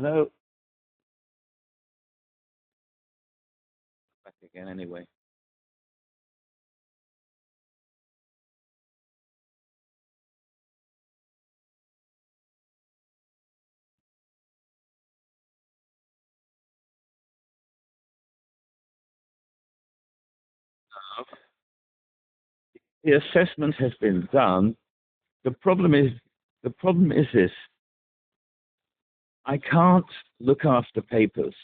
Hello. Back again anyway. The assessment has been done. The problem is the problem is this. I can't look after papers.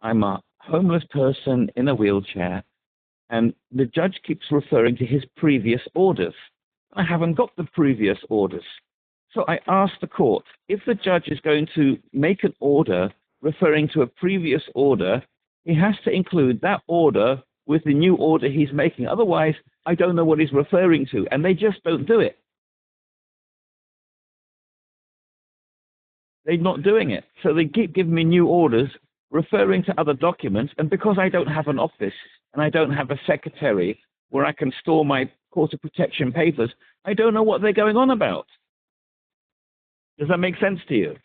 I'm a homeless person in a wheelchair, and the judge keeps referring to his previous orders. I haven't got the previous orders. So I asked the court, if the judge is going to make an order referring to a previous order, he has to include that order with the new order he's making. Otherwise, I don't know what he's referring to, and they just don't do it. They're not doing it. So they keep giving me new orders referring to other documents, and because I don't have an office and I don't have a secretary where I can store my court of protection papers, I don't know what they're going on about. Does that make sense to you?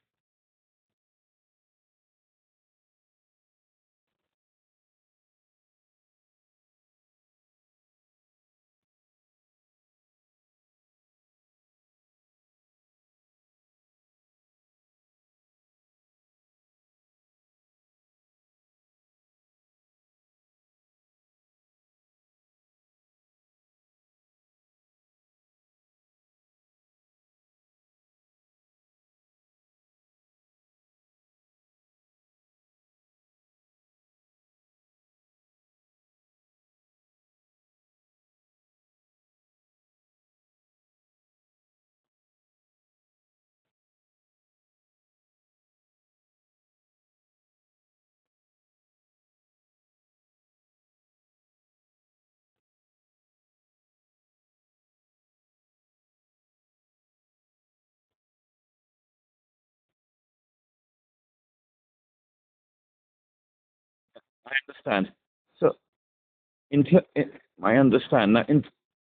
I understand. So, I understand. Now,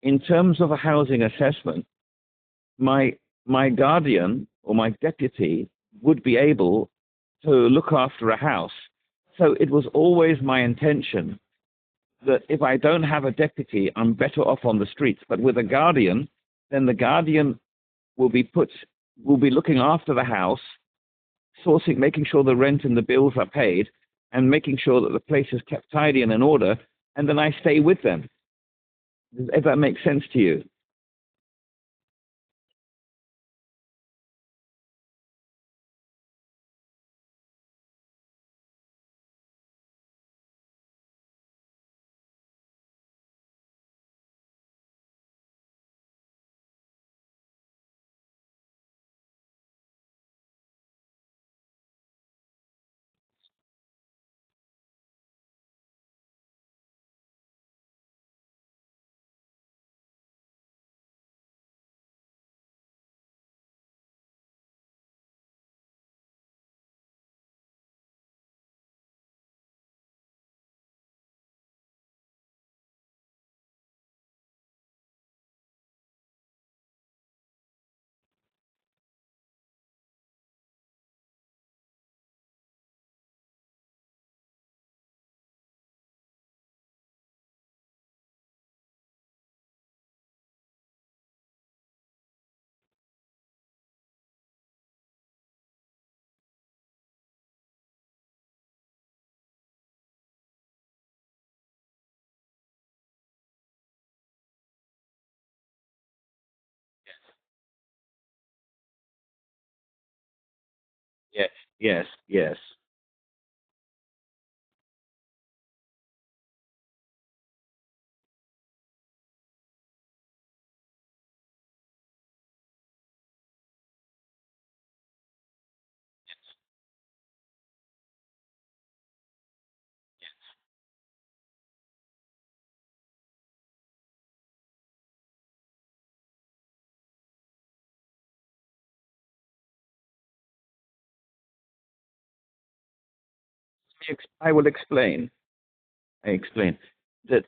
in terms of a housing assessment, my my guardian or my deputy would be able to look after a house. So it was always my intention that if I don't have a deputy, I'm better off on the streets. But with a guardian, then the guardian will be put will be looking after the house, sourcing, making sure the rent and the bills are paid, and making sure that the place is kept tidy and in order. And then I stay with them. If that makes sense to you. Yes, yes, yes, I will explain. I explain that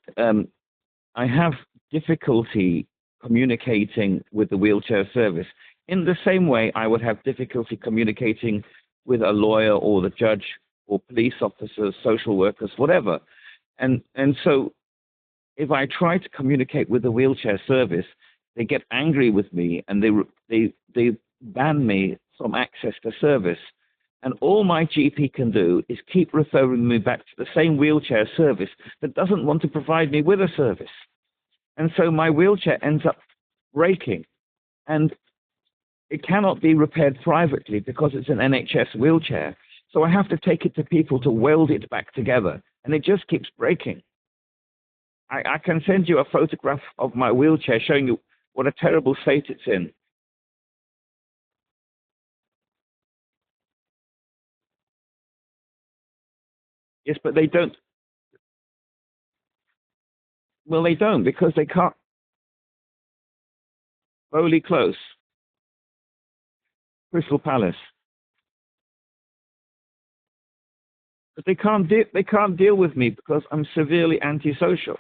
I have difficulty communicating with the wheelchair service in the same way I would have difficulty communicating with a lawyer or the judge or police officers, social workers, whatever. And so if I try to communicate with the wheelchair service, they get angry with me and they ban me from access to service. And all my GP can do is keep referring me back to the same wheelchair service that doesn't want to provide me with a service. And so my wheelchair ends up breaking. And it cannot be repaired privately because it's an NHS wheelchair. So I have to take it to people to weld it back together. And it just keeps breaking. I can send you a photograph of my wheelchair showing you what a terrible state it's in. Yes, but they don't. Well, they don't because they can't. Bowley Close, Crystal Palace. But they can't deal with me because I'm severely antisocial.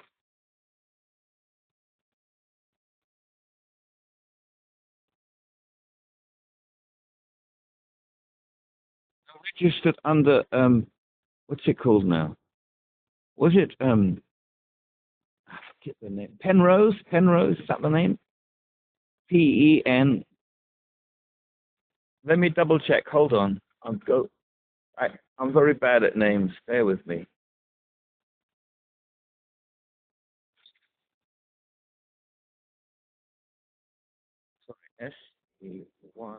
I'm registered under what's it called now? Was it I forget the name. Penrose? Penrose, is that the name? PEN. Let me double check. Hold on. I'm very bad at names. Bear with me. Sorry, SE1.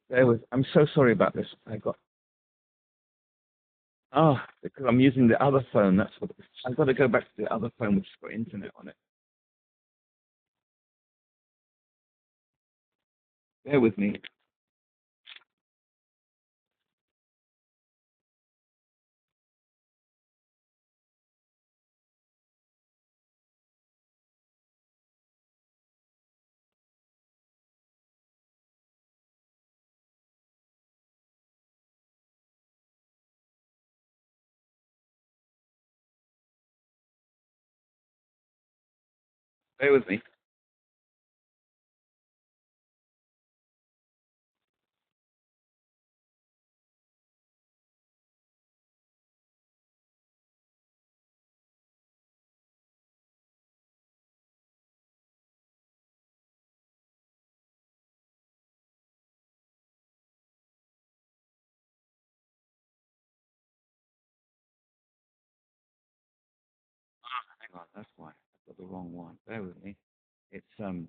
Bear with. I'm so sorry about this. Because I'm using the other phone. That's what. I've got to go back to the other phone, which has got internet on it. Bear with me. Bear with me. Hang on. That's why I've got the wrong one. Bear with me. It's Bear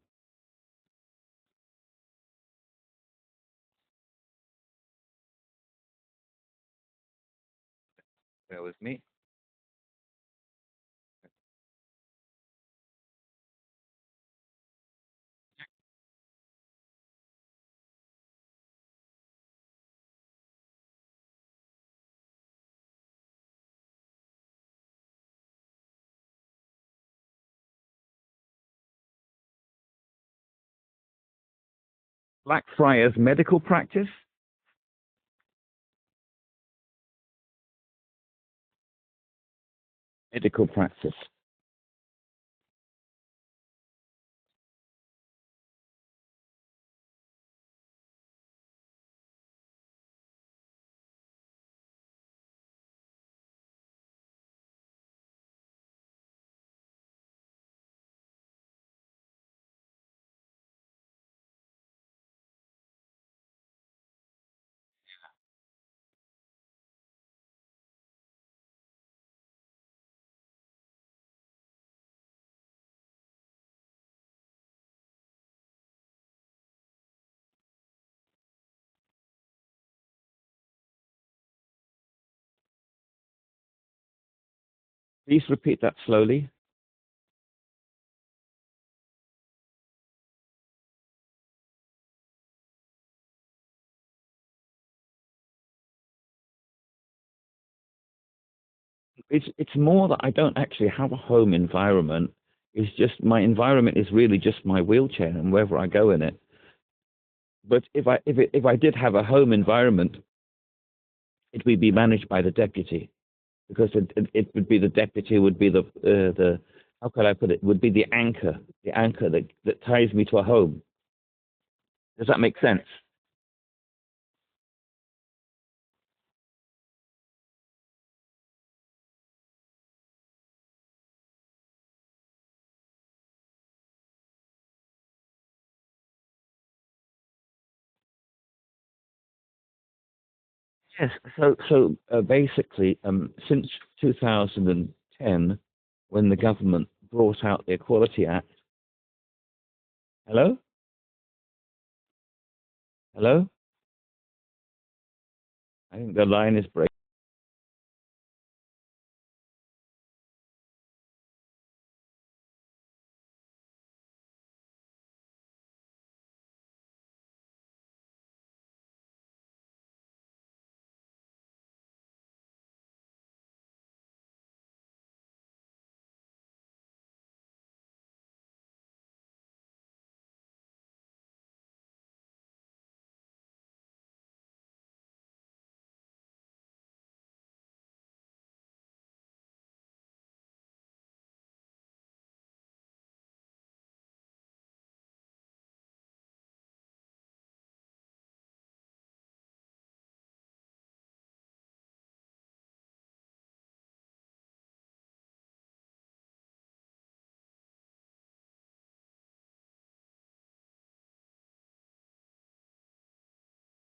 with me. Blackfriars Medical Practice. Medical practice. Please repeat that slowly. It's more that I don't actually have a home environment. It's just my environment is really just my wheelchair and wherever I go in it. But if I did have a home environment, it would be managed by the deputy because it would be the deputy would be how could I put it, would be the anchor that ties me to a home. Does that make sense? Yes. So basically, since 2010, when the government brought out the Equality Act. Hello, hello. I think the line is breaking.